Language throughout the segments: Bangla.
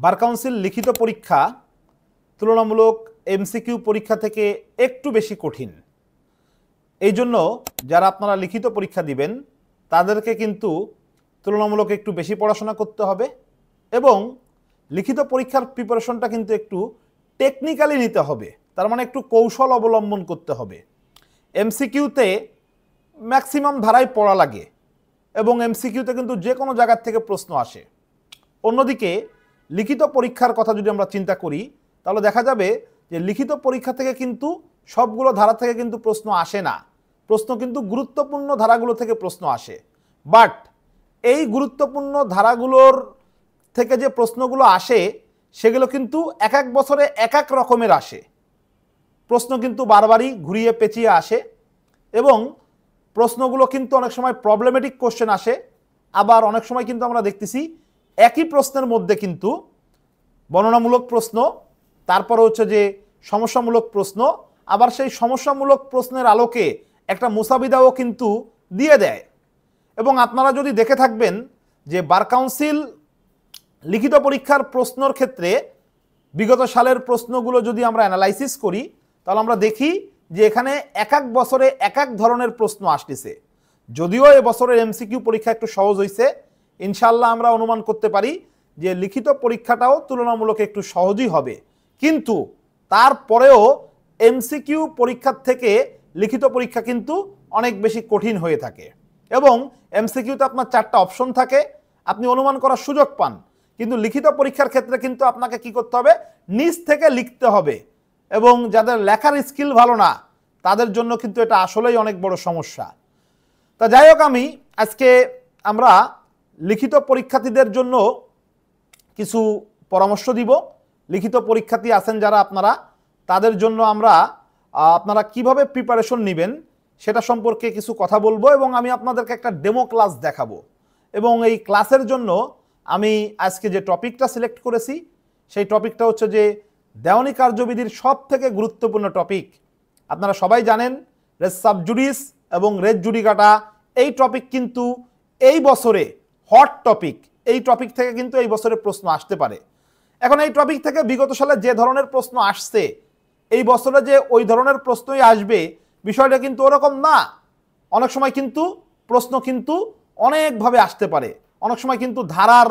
বার কাউন্সিল লিখিত পরীক্ষা তুলনামূলক এমসিকিউ পরীক্ষা থেকে একটু বেশি কঠিন। এই জন্য যারা আপনারা লিখিত পরীক্ষা দিবেন তাদেরকে কিন্তু তুলনামূলক একটু বেশি পড়াশোনা করতে হবে এবং লিখিত পরীক্ষার প্রিপারেশনটা কিন্তু একটু টেকনিক্যালি নিতে হবে, তার মানে একটু কৌশল অবলম্বন করতে হবে। এমসিকিউতে ম্যাক্সিমাম ধারায় পড়া লাগে এবং এমসিকিউতে কিন্তু যে কোনো জায়গার থেকে প্রশ্ন আসে। অন্যদিকে লিখিত পরীক্ষার কথা যদি আমরা চিন্তা করি তাহলে দেখা যাবে যে লিখিত পরীক্ষা থেকে কিন্তু সবগুলো ধারা থেকে কিন্তু প্রশ্ন আসে না, প্রশ্ন কিন্তু গুরুত্বপূর্ণ ধারাগুলো থেকে প্রশ্ন আসে। বাট এই গুরুত্বপূর্ণ ধারাগুলোর থেকে যে প্রশ্নগুলো আসে সেগুলো কিন্তু এক এক বছরে এক এক রকমের আসে, প্রশ্ন কিন্তু বারবারই ঘুরিয়ে পেঁচিয়ে আসে এবং প্রশ্নগুলো কিন্তু অনেক সময় প্রবলেমেটিক কোশ্চেন আসে, আবার অনেক সময় কিন্তু আমরা দেখতেছি একই প্রশ্নের মধ্যে কিন্তু বর্ণনামূলক প্রশ্ন, তারপরে হচ্ছে যে সমস্যামূলক প্রশ্ন, আবার সেই সমস্যামূলক প্রশ্নের আলোকে একটা মুসাবিদাও কিন্তু দিয়ে দেয়। এবং আপনারা যদি দেখে থাকবেন যে বার কাউন্সিল লিখিত পরীক্ষার প্রশ্নর ক্ষেত্রে বিগত সালের প্রশ্নগুলো যদি আমরা অ্যানালাইসিস করি তাহলে আমরা দেখি যে এখানে এক এক বছরে এক এক ধরনের প্রশ্ন আসতেছে। যদিও এবছরের এমসিকিউ পরীক্ষা একটু সহজ হয়েছে, ইনশাল্লাহ আমরা অনুমান করতে পারি যে লিখিত পরীক্ষাটাও তুলনামূলক একটু সহজই হবে, কিন্তু তারপরেও এমসিকিউ পরীক্ষার থেকে লিখিত পরীক্ষা কিন্তু অনেক বেশি কঠিন হয়ে থাকে এবং এমসিকিউতে আপনার 4টা অপশন থাকে, আপনি অনুমান করার সুযোগ পান, কিন্তু লিখিত পরীক্ষার ক্ষেত্রে কিন্তু আপনাকে কি করতে হবে, নিজ থেকে লিখতে হবে এবং যাদের লেখার স্কিল ভালো না তাদের জন্য কিন্তু এটা আসলেই অনেক বড় সমস্যা। তা যাই হোক, আমি আজকে আমরা লিখিত পরীক্ষার্থীদের জন্য কিছু পরামর্শ দিব। লিখিত পরীক্ষার্থী আছেন যারা আপনারা, তাদের জন্য আমরা আপনারা কিভাবে প্রিপারেশন নেবেন সেটা সম্পর্কে কিছু কথা বলবো এবং আমি আপনাদেরকে একটা ডেমো ক্লাস দেখাবো। এবং এই ক্লাসের জন্য আমি আজকে যে টপিকটা সিলেক্ট করেছি সেই টপিকটা হচ্ছে যে দেওয়ানি কার্যবিধির সব থেকে গুরুত্বপূর্ণ টপিক। আপনারা সবাই জানেন রেস সাব জুডিস এবং রেস জুডিকাটা এই টপিক কিন্তু এই বছরে হট টপিক। এই টপিক থেকে কিন্তু এই বছরে প্রশ্ন আসতে পারে। এখন এই টপিক থেকে বিগত সালে যে ধরনের প্রশ্ন আসছে এই বছরে যে ওই ধরনের প্রশ্নই আসবে বিষয়টা কিন্তু ওরকম না। অনেক সময় কিন্তু প্রশ্ন কিন্তু অনেকভাবে আসতে পারে, অনেক সময় কিন্তু ধারার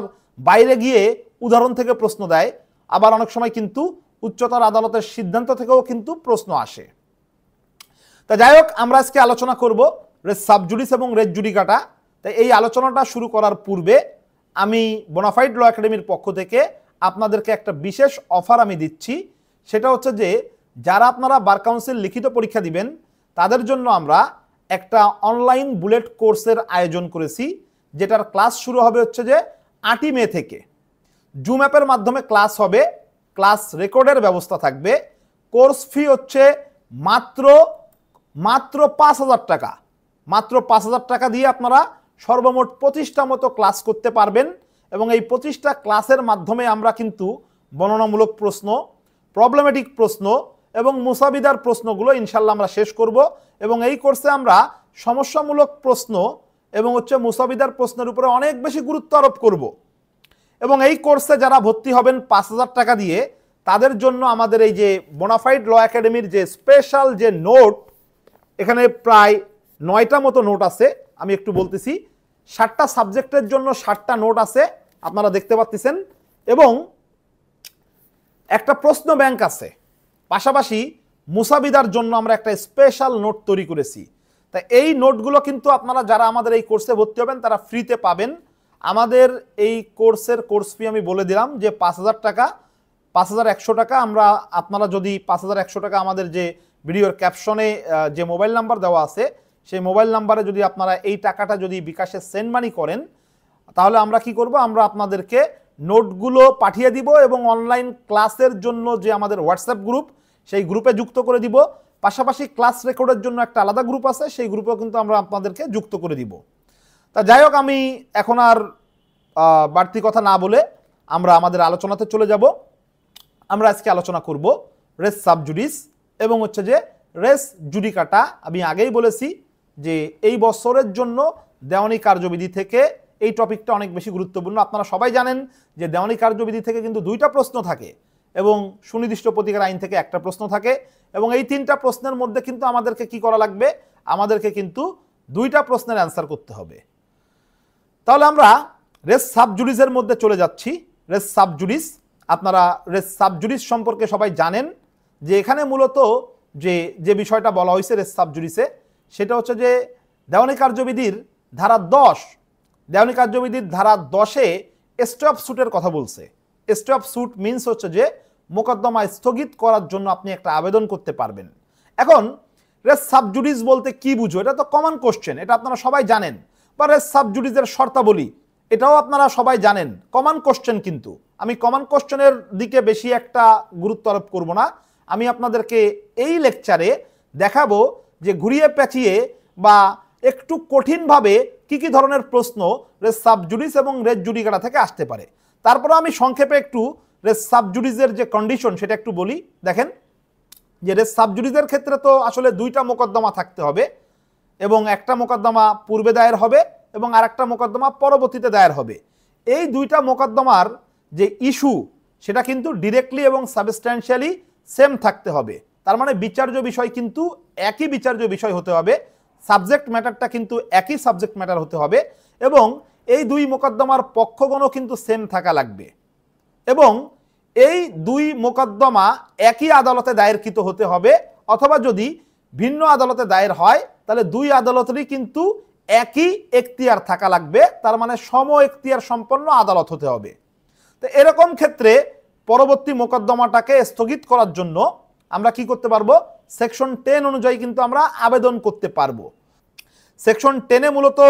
বাইরে গিয়ে উদাহরণ থেকে প্রশ্ন দেয়, আবার অনেক সময় কিন্তু উচ্চতর আদালতের সিদ্ধান্ত থেকেও কিন্তু প্রশ্ন আসে। তা যাই হোক, আমরা আজকে আলোচনা করব রেস সাব জুডিস এবং রেস জুডিকাটা। তাই এই আলোচনাটা শুরু করার পূর্বে আমি বোনাফাইড ল একাডেমির পক্ষ থেকে আপনাদেরকে একটা বিশেষ অফার আমি দিচ্ছি। সেটা হচ্ছে যে যারা আপনারা বার কাউন্সিল লিখিত পরীক্ষা দিবেন তাদের জন্য আমরা একটা অনলাইন বুলেট কোর্সের আয়োজন করেছি, যেটার ক্লাস শুরু হবে হচ্ছে যে 8ই মে থেকে। জুম অ্যাপের মাধ্যমে ক্লাস হবে, ক্লাস রেকর্ডের ব্যবস্থা থাকবে। কোর্স ফি হচ্ছে মাত্র 5,000 টাকা। মাত্র 5,000 টাকা দিয়ে আপনারা সর্বমোট 25টা মতো ক্লাস করতে পারবেন এবং এই 25টা ক্লাসের মাধ্যমে আমরা কিন্তু বর্ণনামূলক প্রশ্ন, প্রবলেমেটিক প্রশ্ন এবং মুসাবিদার প্রশ্নগুলো ইনশাল্লাহ আমরা শেষ করব এবং এই কোর্সে আমরা সমস্যামূলক প্রশ্ন এবং হচ্ছে মুসাবিদার প্রশ্নের উপরে অনেক বেশি গুরুত্ব আরোপ করব। এবং এই কোর্সে যারা ভর্তি হবেন 5,000 টাকা দিয়ে তাদের জন্য আমাদের এই যে বোনাফাইড ল একাডেমির যে স্পেশাল যে নোট, এখানে প্রায় 9টা মতো নোট আছে, আমি একটু বলতেছি। 7টা সাবজেক্টের জন্য 7টা নোট আছে, আপনারা দেখতে পাচ্ছেন, এবং একটা প্রশ্ন ব্যাংক আছে। পাশাপাশি মুসাবিদার জন্য আমরা একটা স্পেশাল নোট তৈরি করেছি। তাই এই নোটগুলো কিন্তু আপনারা যারা আমাদের এই কোর্সে ভর্তি হবেন তারা ফ্রিতে পাবেন। আমাদের এই কোর্সের কোর্স ফি আমি বলে দিলাম যে 5,000 টাকা, 5,100 টাকা। আমরা আপনারা যদি 5,100 টাকা আমাদের যে ভিডিওর ক্যাপশনে যে মোবাইল নাম্বার দেওয়া আছে সেই মোবাইল নাম্বারে যদি আপনারা এই টাকাটা যদি বিকাশে সেন্ড মানি করেন তাহলে আমরা কি করব, আমরা আপনাদেরকে নোটগুলো পাঠিয়ে দিব এবং অনলাইন ক্লাসের জন্য যে আমাদের হোয়াটসঅ্যাপ গ্রুপ সেই গ্রুপে যুক্ত করে দিব। পাশাপাশি ক্লাস রেকর্ডের জন্য একটা আলাদা গ্রুপ আছে, সেই গ্রুপেও কিন্তু আমরা আপনাদেরকে যুক্ত করে দিব। তা যাই হোক, আমি এখন আর বাড়তি কথা না বলে আমরা আমাদের আলোচনাতে চলে যাব। আমরা আজকে আলোচনা করব রেস সাব জুডিস এবং হচ্ছে যে রেস জুডিকাটা। আমি আগেই বলেছি যে এই বছরের জন্য দেওয়ানি কার্যবিধি থেকে এই টপিকটা অনেক বেশি গুরুত্বপূর্ণ। আপনারা সবাই জানেন যে দেওয়ানি কার্যবিধি থেকে কিন্তু 2টা প্রশ্ন থাকে এবং সুনির্দিষ্ট প্রতিকার আইন থেকে একটা প্রশ্ন থাকে, এবং এই 3টা প্রশ্নের মধ্যে কিন্তু আমাদেরকে কি করা লাগবে, আমাদেরকে কিন্তু 2টা প্রশ্নের অ্যান্সার করতে হবে। তাহলে আমরা রেস সাব জুডিসের মধ্যে চলে যাচ্ছি। রেস সাব জুডিস, আপনারা রেস সাব জুডিস সম্পর্কে সবাই জানেন যে এখানে মূলত যে বিষয়টা বলা হয়েছে রেস সাব জুডিসে, সেটা হচ্ছে যে দেওয়ানি কার্যবিধির ধারা 10, দেওয়ানি কার্যবিধির ধারা 10-এ স্টে অফ সুটের কথা বলছে। স্টে অফ সুট মিনস হচ্ছে যে মোকদ্দমা স্থগিত করার জন্য আপনি একটা আবেদন করতে পারবেন। এখন রেস সাব জুডিস বলতে কি বুঝো, এটা তো কমন কোশ্চেন, এটা আপনারা সবাই জানেন। বা রেস সাব জুডিসের শর্তাবলী, এটাও আপনারা সবাই জানেন, কমন কোশ্চেন। কিন্তু আমি কমন কোশ্চেনের দিকে বেশি একটা গুরুত্ব আরোপ করব না। আমি আপনাদেরকে এই লেকচারে দেখাবো যে ঘুরিয়ে পেঁচিয়ে বা একটু কঠিনভাবে কি কি ধরনের প্রশ্ন রেস সাব জুডিস এবং রেস জুডিকাটা থেকে আসতে পারে। তারপরে আমি সংক্ষেপে একটু রেস সাব জুডিসের যে কন্ডিশন সেটা একটু বলি। দেখেন যে রেস সাব জুডিসের ক্ষেত্রে তো আসলে 2টা মোকদ্দমা থাকতে হবে, এবং একটা মোকদ্দমা পূর্বে দায়ের হবে এবং আরেকটা মোকদ্দমা পরবর্তীতে দায়ের হবে। এই 2টা মোকদ্দমার যে ইস্যু সেটা কিন্তু ডিরেক্টলি এবং সাবস্ট্যান্সিয়ালি সেম থাকতে হবে। তার মানে বিচার্য বিষয় কিন্তু একই বিচার্য বিষয় হতে হবে, সাবজেক্ট ম্যাটারটা কিন্তু একই সাবজেক্ট ম্যাটার হতে হবে, এবং এই 2 মোকদ্দমার পক্ষগণও কিন্তু সেম থাকা লাগবে, এবং এই 2 মোকদ্দমা একই আদালতে দায়েরকৃত হতে হবে, অথবা যদি ভিন্ন আদালতে দায়ের হয় তাহলে 2 আদালতেরই কিন্তু একই এখতিয়ার থাকা লাগবে। তার মানে সম এখতিয়ার সম্পন্ন আদালত হতে হবে। তো এরকম ক্ষেত্রে পরবর্তী মোকদ্দমাটাকে স্থগিত করার জন্য আমরা কি করতে পারবো, সেকশন 10 অনুযায়ী কিন্তু আমরা আবেদন করতে পারবো। সেকশন 10-এ মূলত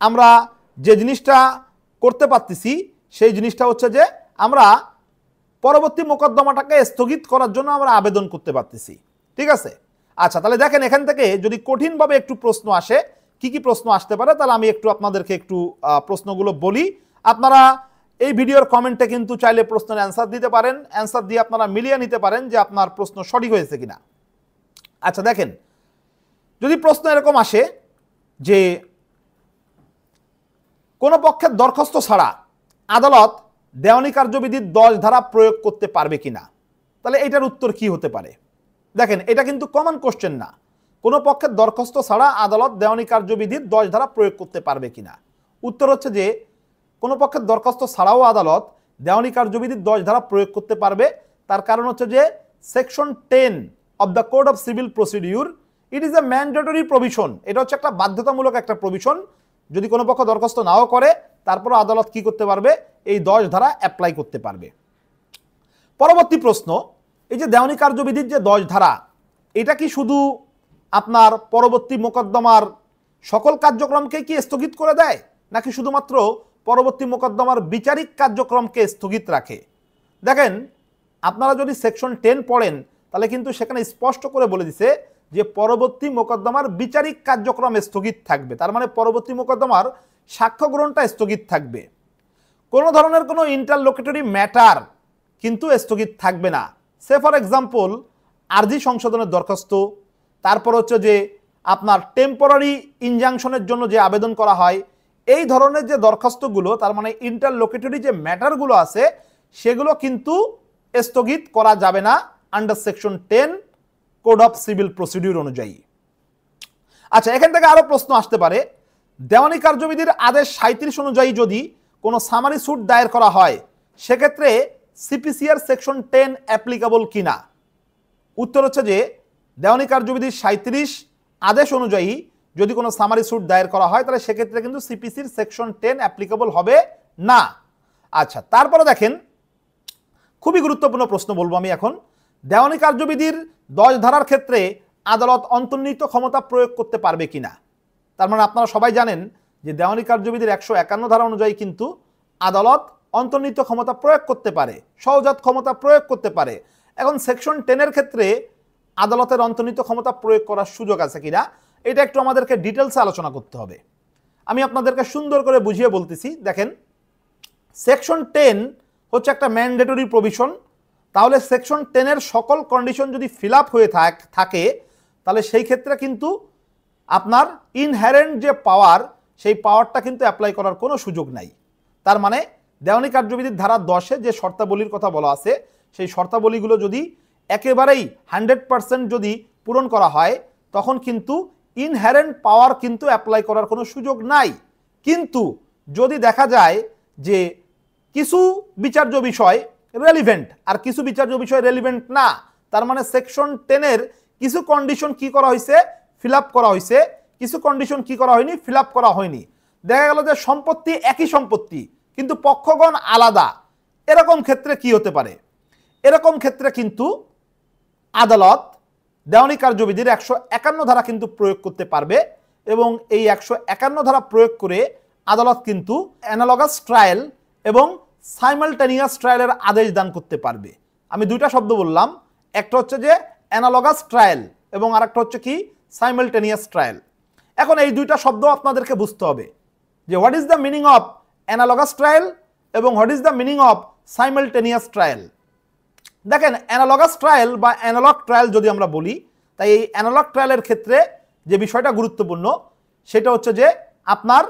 আমরা যে জিনিসটা করতে পারতেছি সেই জিনিসটা হচ্ছে যে আমরা পরবর্তী মোকদ্দমাটাকে স্থগিত করার জন্য আমরা আবেদন করতে পারতেছি। ঠিক আছে, আচ্ছা, তাহলে দেখেন এখান থেকে যদি কঠিনভাবে একটু প্রশ্ন আসে, কি কি প্রশ্ন আসতে পারে, তাহলে আমি একটু আপনাদেরকে একটু প্রশ্নগুলো বলি। আপনারা এই ভিডিওর কমেন্টে কিন্তু চাইলে প্রশ্নের অ্যান্সার দিতে পারেন, অ্যান্সার দিয়ে আপনারা মিলিয়ে নিতে পারেন যে আপনার প্রশ্ন সঠিক হয়েছে কিনা। আচ্ছা দেখেন, যদি প্রশ্ন এরকম আসে যে কোনো পক্ষের দরখাস্ত ছাড়া আদালত দেওয়ানি কার্যবিধির 10 ধারা প্রয়োগ করতে পারবে কিনা, তাহলে এটার উত্তর কি হতে পারে। দেখেন এটা কিন্তু কমন কোশ্চেন না, কোনো পক্ষের দরখাস্ত ছাড়া আদালত দেওয়ানি কার্যবিধির 10 ধারা প্রয়োগ করতে পারবে কিনা। উত্তর হচ্ছে যে কোনো পক্ষের দরখাস্ত ছাড়াও আদালত দেওয়ানি কার্যবিধির 10 ধারা প্রয়োগ করতে পারবে। তার কারণ হচ্ছে যে section 10 of the code of civil procedure, it is a mandatory provision. এটা হচ্ছে একটা বাধ্যতামূলক একটা প্রভিশন। যদি কোনো পক্ষ দরখাস্ত নাও করে তারপর আদালত কি করতে পারবে, এই 10 ধারা অ্যাপ্লাই করতে পারবে। পরবর্তী প্রশ্ন, এই যে দেওয়ানি কার্যবিধির যে 10 ধারা, এটা কি শুধু আপনার পরবর্তী মোকদ্দমার সকল কার্যক্রমকে কি স্থগিত করে দেয়, নাকি শুধুমাত্র পরবর্তী মোকদ্দমার বিচারিক কার্যক্রমকে স্থগিত রাখে? দেখেন আপনারা যদি সেকশন 10 পড়েন তাহলে কিন্তু সেখানে স্পষ্ট করে বলে দিছে যে পরবর্তী মোকদ্দমার বিচারিক কার্যক্রম স্থগিত থাকবে। তার মানে পরবর্তী মোকদ্দমার সাক্ষ্য গ্রহণটা স্থগিত থাকবে, কোনো ধরনের কোনো ইন্টারলোকেটরি ম্যাটার কিন্তু স্থগিত থাকবে না। সে ফর এক্সাম্পল আর্জি সংশোধনের দরখাস্ত, তারপর হচ্ছে যে আপনার টেম্পোরারি ইনজাংশনের জন্য যে আবেদন করা হয়, এই ধরনের যে দরখাস্তগুলো, তার মানে ইন্টারলোকেটরি যে ম্যাটারগুলো আছে সেগুলো কিন্তু স্থগিত করা যাবে না under section 10 code of civil procedure অনুযায়ী। আচ্ছা, এখান থেকে আরো প্রশ্ন আসতে পারে, দেওয়ানি কার্যবিধির আদেশ 37 অনুযায়ী যদি কোনো সামারি সুট দায়ের করা হয় সেক্ষেত্রে সিপিসিআর সেকশন 10 অ্যাপ্লিকেবল কিনা। উত্তর হচ্ছে যে দেওয়ানি কার্যবিধির 37 আদেশ অনুযায়ী যদি কোনো সামারি সুট দায়ের করা হয় তাহলে সেক্ষেত্রে কিন্তু সিপিসির সেকশন 10 অ্যাপ্লিকেবল হবে না। আচ্ছা, তারপরে দেখেন খুবই গুরুত্বপূর্ণ প্রশ্ন বলবো আমি এখন, দেওয়ানি কার্যবিধির 10 ধারার ক্ষেত্রে আদালত অন্তর্নিহিত ক্ষমতা প্রয়োগ করতে পারবে কিনা। তার মানে আপনারা সবাই জানেন যে দেওয়ানি কার্যবিধির 151 ধারা অনুযায়ী কিন্তু আদালত অন্তর্নিহিত ক্ষমতা প্রয়োগ করতে পারে, সহজাত ক্ষমতা প্রয়োগ করতে পারে। এখন সেকশন 10-এর ক্ষেত্রে আদালতের অন্তর্নিহিত ক্ষমতা প্রয়োগ করার সুযোগ আছে কিনা, এটা একটু আমাদেরকে ডিটেলসে আলোচনা করতে হবে। আমি আপনাদেরকে সুন্দর করে বুঝিয়ে বলতেছি। দেখেন সেকশন 10 হচ্ছে একটা ম্যান্ডেটরি প্রভিশন, তাহলে সেকশন 10-এর সকল কন্ডিশন যদি ফিল আপ হয়ে থাকে তাহলে সেই ক্ষেত্রে কিন্তু আপনার ইনহেরেন্ট যে পাওয়ার সেই পাওয়ারটা কিন্তু অ্যাপ্লাই করার কোনো সুযোগ নাই। তার মানে দেওয়ানি কার্যবিধির ধারা 10-এ যে শর্তাবলীর কথা বলা আছে সেই শর্তাবলীগুলো যদি একেবারেই 100% যদি পূরণ করা হয় তখন কিন্তু ইনহেরেন্ট পাওয়ার কিন্তু অ্যাপ্লাই করার কোনো সুযোগ নাই। কিন্তু যদি দেখা যায় যে কিছু বিচার্য বিষয় রেলিভেন্ট আর কিছু বিচার্য বিষয় রেলিভেন্ট না, তার মানে সেকশন 10-এর কিছু কন্ডিশন কি করা হয়েছে, ফিল আপ করা হয়েছে, কিছু কন্ডিশন কি করা হয়নি, ফিল আপ করা হয়নি। দেখা গেল যে সম্পত্তি একই সম্পত্তি কিন্তু পক্ষগণ আলাদা, এরকম ক্ষেত্রে কি হতে পারে? এরকম ক্ষেত্রে কিন্তু আদালত দেওয়ানি কার্যবিধির 151 ধারা কিন্তু প্রয়োগ করতে পারবে এবং এই 151 ধারা প্রয়োগ করে আদালত কিন্তু অ্যানালগাস ট্রায়াল এবং সাইমালটেনিয়াস ট্রায়ালের আদেশ দান করতে পারবে। আমি দুইটা শব্দ বললাম, একটা হচ্ছে যে অ্যানালগাস ট্রায়াল এবং আরেকটা হচ্ছে কি সাইমালটেনিয়াস ট্রায়াল। এখন এই দুইটা শব্দ আপনাদেরকে বুঝতে হবে যে what is the meaning of analogous trial এবং what is the meaning of simultaneous trial. দেখেন, অ্যানালগাস ট্রায়াল বা অ্যানালগ ট্রায়াল যদি আমরা বলি, তাই এই অ্যানালগ ট্রায়ালের ক্ষেত্রে যে বিষয়টা গুরুত্বপূর্ণ সেটা হচ্ছে যে আপনার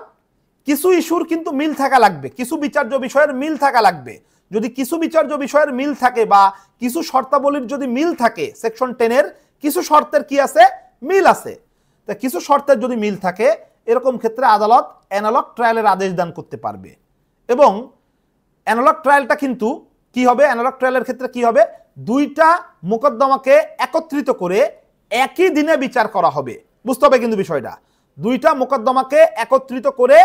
কিছু ইস্যুর কিন্তু মিল থাকা লাগবে, কিছু বিচার্য বিষয়ের মিল থাকা লাগবে। যদি কিছু বিচার্য বিষয়ের মিল থাকে বা কিছু শর্তাবলীর যদি মিল থাকে, সেকশন 10-এর কিছু শর্তের কি আছে, মিল আছে, তা কিছু শর্তের যদি মিল থাকে এরকম ক্ষেত্রে আদালত অ্যানালগ ট্রায়ালের আদেশ দান করতে পারবে। এবং অ্যানালগ ট্রায়ালটা কিন্তু কি হবে, অ্যানালগ ট্রায়ালের ক্ষেত্রে কি হবে, দুইটা মোকদ্দমাকে একত্রিত করে একই দিনে বিচার করা হবে। বুঝতে হবে কিন্তু বিষয়টা, দুইটা মোকদ্দমাকে একত্রিত করে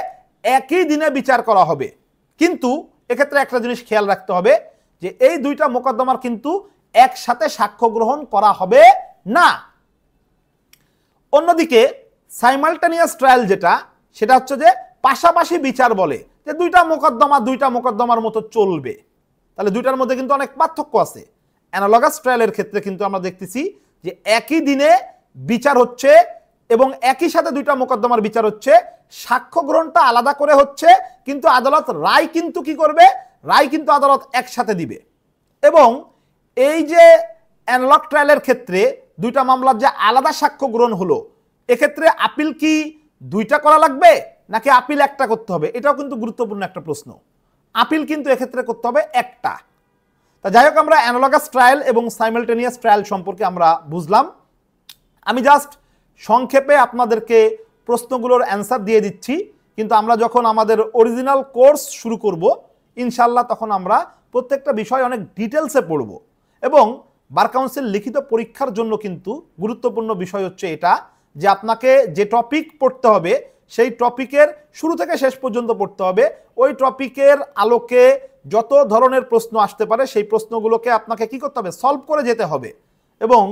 একই দিনে বিচার করা হবে। কিন্তু এক্ষেত্রে একটা জিনিস খেয়াল রাখতে হবে যে এই দুইটা মোকদ্দমার কিন্তু একসাথে সাক্ষ্য গ্রহণ করা হবে না। অন্যদিকে সাইমালটেনিয়াস ট্রায়াল যেটা, সেটা হচ্ছে যে পাশাপাশি বিচার বলে যে দুইটা মোকদ্দমার মতো চলবে। তাহলে দুইটার মধ্যে কিন্তু অনেক পার্থক্য আছে। অ্যানালগাস ট্রায়ালের ক্ষেত্রে কিন্তু আমরা দেখতেছি যে একই দিনে বিচার হচ্ছে এবং একই সাথে দুইটা মোকদ্দমার বিচার হচ্ছে, সাক্ষ্য গ্রহণটা আলাদা করে হচ্ছে, কিন্তু আদালত রায় কিন্তু কি করবে, রায় কিন্তু আদালত একসাথে দিবে। এবং এই যে অ্যানালগ ট্রায়ালের ক্ষেত্রে দুইটা মামলার যে আলাদা সাক্ষ্য গ্রহণ হলো, এক্ষেত্রে আপিল কি দুইটা করা লাগবে নাকি আপিল একটা করতে হবে? এটাও কিন্তু গুরুত্বপূর্ণ একটা প্রশ্ন। আপিল কিন্তু এক্ষেত্রে করতে হবে একটা। তা যাই হোক, আমরা অ্যানালগাস ট্রায়াল এবং সাইমালটেনিয়াস ট্রায়াল সম্পর্কে আমরা বুঝলাম। আমি জাস্ট সংক্ষেপে আপনাদেরকে প্রশ্নগুলোর অ্যান্সার দিয়ে দিচ্ছি, কিন্তু আমরা যখন আমাদের অরিজিনাল কোর্স শুরু করব ইনশাল্লাহ তখন আমরা প্রত্যেকটা বিষয় অনেক ডিটেলসে পড়ব। এবং বার কাউন্সিল লিখিত পরীক্ষার জন্য কিন্তু গুরুত্বপূর্ণ বিষয় হচ্ছে এটা যে আপনাকে যে টপিক পড়তে হবে সেই টপিকের শুরু থেকে শেষ পর্যন্ত পড়তে হবে। ওই টপিকের আলোকে যত ধরনের প্রশ্ন আসতে পারে সেই প্রশ্নগুলোকে আপনাকে কি করতে হবে, সলভ করে যেতে হবে। এবং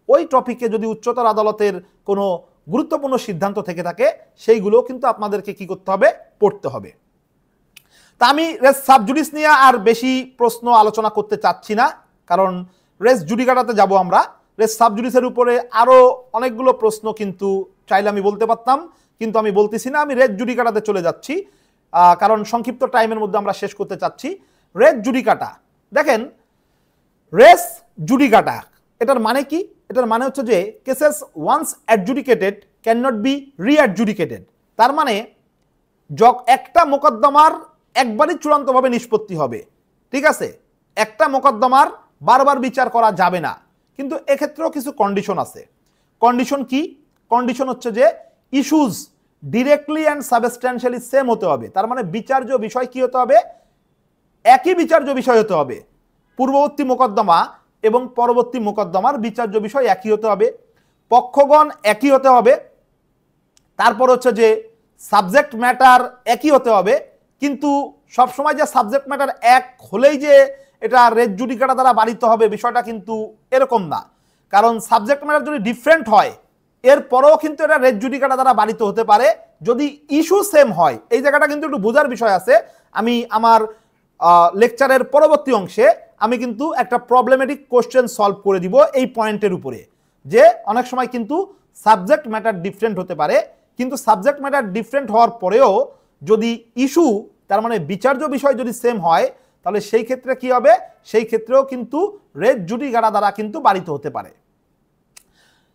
ওই টপিকে যদি উচ্চতর আদালতের কোনো গুরুত্বপূর্ণ সিদ্ধান্ত থেকে থাকে সেইগুলো কিন্তু আপনাদেরকে কি করতে হবে, পড়তে হবে। তা আমি রেস সাবজুডিস নিয়ে আর বেশি প্রশ্ন আলোচনা করতে চাচ্ছি না, কারণ রেস জুডিকাটাতে যাব আমরা। রেস সাবজুডিসের উপরে আরও অনেকগুলো প্রশ্ন কিন্তু চাইলে আমি বলতে পারতাম, কিন্তু আমি বলতেছি না, আমি রেস জুডিকাটাতে চলে যাচ্ছি কারণ সংক্ষিপ্ত টাইমের মধ্যে আমরা শেষ করতে চাচ্ছি। রেস জুডিকাটা দেখেন, রেস জুডিকাটা এটার মানে কি? এটার মানে হচ্ছে যে cases once adjudicated can not be readjudicated. তার মানে একটা মোকদ্দমার একবারই চূড়ান্তভাবে নিষ্পত্তি হবে, ঠিক আছে, একটা মোকদ্দমার বারবার বিচার করা যাবে না। কিন্তু এক্ষেত্রেও কিছু কন্ডিশন আছে। কন্ডিশন কি? কন্ডিশন হচ্ছে যে ইস্যুজ ডিরেক্টলি অ্যান্ড সাবস্ট্যান্সিয়ালি সেম হতে হবে। তার মানে বিচার্য বিষয় কি হতে হবে, একই বিচার্য বিষয় হতে হবে। পূর্ববর্তী মোকদ্দমা এবং পরবর্তী মোকদ্দমার বিচার্য বিষয় একই হতে হবে, পক্ষগণ একই হতে হবে। তারপর হচ্ছে যে সাবজেক্ট ম্যাটার একই হতে হবে। কিন্তু সবসময় যে সাবজেক্ট ম্যাটার এক হলেই যে এটা রেস জুডিকাটা দ্বারা বাড়িতে হবে বিষয়টা কিন্তু এরকম না। কারণ সাবজেক্ট ম্যাটার যদি ডিফারেন্ট হয় এরপরেও কিন্তু এটা রেস জুডিকাটা দ্বারা বাড়িতে হতে পারে যদি ইস্যু সেম হয়। এই জায়গাটা কিন্তু একটু বোঝার বিষয় আছে। আমি আমার লেকচারের পরবর্তী অংশে আমি কিন্তু একটা প্রবলেমেটিক কোশ্চেন সলভ করে দিব এই পয়েন্টের উপরে, যে অনেক সময় কিন্তু সাবজেক্ট ম্যাটার ডিফারেন্ট হতে পারে, কিন্তু সাবজেক্ট ম্যাটার ডিফারেন্ট হওয়ার পরেও যদি ইস্যু, তার মানে বিচার্য বিষয় যদি সেম হয় তাহলে সেই ক্ষেত্রে কি হবে, সেই ক্ষেত্রেও কিন্তু রেস জুডিকাটা দ্বারা কিন্তু বাড়িত হতে পারে।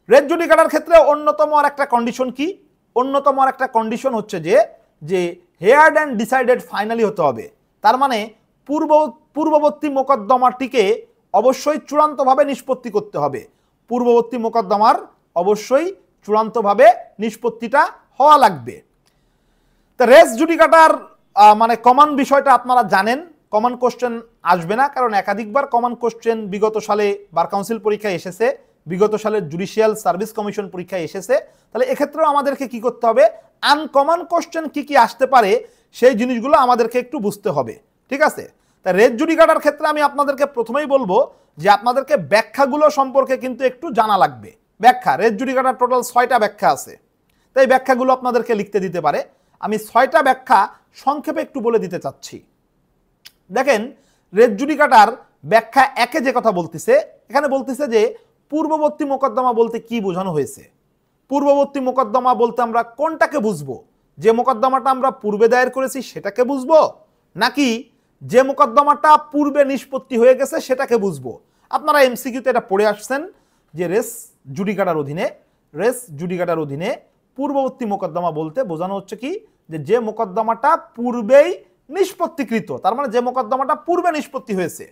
রেস জুডিকাটার ক্ষেত্রে অন্যতম আর একটা কন্ডিশন কি? অন্যতম আর একটা কন্ডিশন হচ্ছে যে যে হেয়ার্ড অ্যান্ড ডিসাইডেড ফাইনালি হতে হবে। তার মানে পূর্ববর্তী মোকদ্দমাটিকে অবশ্যই চূড়ান্তভাবে নিষ্পত্তি করতে হবে। পূর্ববর্তী মোকদ্দমার অবশ্যই চূড়ান্তভাবে নিষ্পত্তিটা হওয়া লাগবে। তা রেস জুডিকাটার মানে কমন বিষয়টা আপনারা জানেন, কমন কোশ্চেন আসবে না, কারণ একাধিকবার কমন কোশ্চেন বিগত সালে বার কাউন্সিল পরীক্ষায় এসেছে, বিগত সালের জুডিশিয়াল সার্ভিস কমিশন পরীক্ষায় এসেছে। তাহলে এক্ষেত্রেও আমাদেরকে কি করতে হবে, আনকমন কোশ্চেন কি কি আসতে পারে সেই জিনিসগুলো আমাদেরকে একটু বুঝতে হবে, ঠিক আছে। তাই রেস জুডিকাটার ক্ষেত্রে আমি আপনাদেরকে প্রথমেই বলবো যে আপনাদেরকে ব্যাখ্যাগুলো সম্পর্কে কিন্তু একটু জানা লাগবে। ব্যাখ্যা, রেস জুডিকাটার টোটাল 6টা ব্যাখ্যা আছে, তাই ব্যাখ্যাগুলো আপনাদেরকে লিখতে দিতে পারে। আমি 6টা ব্যাখ্যা সংক্ষেপে একটু বলে দিতে চাচ্ছি। দেখেন, রেস জুডিকাটার ব্যাখ্যা 1-এ যে কথা বলতেছে, এখানে বলতেছে যে পূর্ববর্তী মোকদ্দমা বলতে কি বোঝানো হয়েছে। পূর্ববর্তী মোকদ্দমা বলতে আমরা কোনটাকে বুঝবো, যে মোকদ্দমাটা আমরা পূর্বে দায়ের করেছি সেটাকে বুঝবো, নাকি যে মোকদ্দমাটা পূর্বে নিষ্পত্তি হয়ে গেছে সেটাকে বুঝবো। আপনারা এমসিকিউতে এটা পড়ে আসছেন যে রেস জুডিকাটার অধীনে পূর্ববর্তী মোকদ্দমা বলতে বোঝানো হচ্ছে কি, যে মোকদ্দমাটা পূর্বেই নিষ্পত্তিকৃত, তার মানে যে মোকদ্দমাটা পূর্বে নিষ্পত্তি হয়েছে।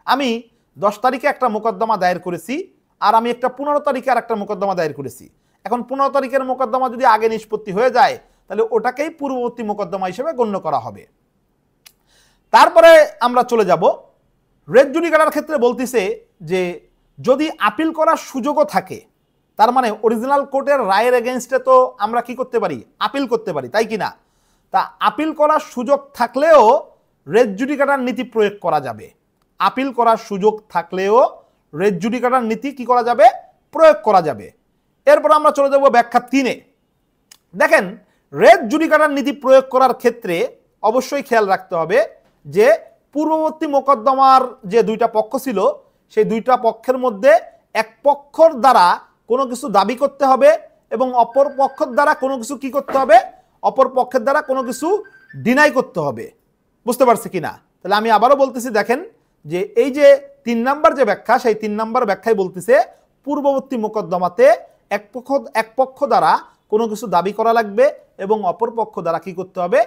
আমি 10 তারিখে একটা মোকদ্দমা দায়ের করেছি, আর আমি একটা 15 তারিখে আর একটা মোকদ্দমা দায়ের করেছি। এখন 15 তারিখের মোকদ্দমা যদি আগে নিষ্পত্তি হয়ে যায় তাহলে ওটাকেই পূর্ববর্তী মোকদ্দমা হিসেবে গণ্য করা হবে। তারপরে আমরা চলে যাব রেস জুডিকাটার ক্ষেত্রে বলতেছে যে যদি আপিল করার সুযোগও থাকে, তার মানে অরিজিনাল কোর্টের রায়ের এগেইনস্টে তো আমরা কি করতে পারি, আপিল করতে পারি, তাই কি না। তা আপিল করার সুযোগ থাকলেও রেস জুডিকাটার নীতি প্রয়োগ করা যাবে। আপিল করার সুযোগ থাকলেও রেস জুডিকাটার নীতি কি করা যাবে, প্রয়োগ করা যাবে। এরপর আমরা চলে যাব ব্যাখ্যা 3-এ। দেখেন, রেস জুডিকাটার নীতি প্রয়োগ করার ক্ষেত্রে অবশ্যই খেয়াল রাখতে হবে যে পূর্ববর্তী মোকদ্দমার যে 2টা পক্ষ ছিল, সেই 2টা পক্ষের মধ্যে এক পক্ষর দ্বারা কোনো কিছু দাবি করতে হবে এবং অপর পক্ষের দ্বারা কোনো কিছু কি করতে হবে, অপর পক্ষের দ্বারা কোনো কিছু ডিনাই করতে হবে। বুঝতে পারছি কিনা? তাহলে আমি আবারও বলতেছি, দেখেন যে এই যে 3 নাম্বার যে ব্যাখ্যা, সেই 3 নাম্বার ব্যাখ্যায় বলতেছে পূর্ববর্তী মোকদ্দমাতে এক পক্ষ দ্বারা কোনো কিছু দাবি করা লাগবে এবং অপর পক্ষ দ্বারা কি করতে হবে,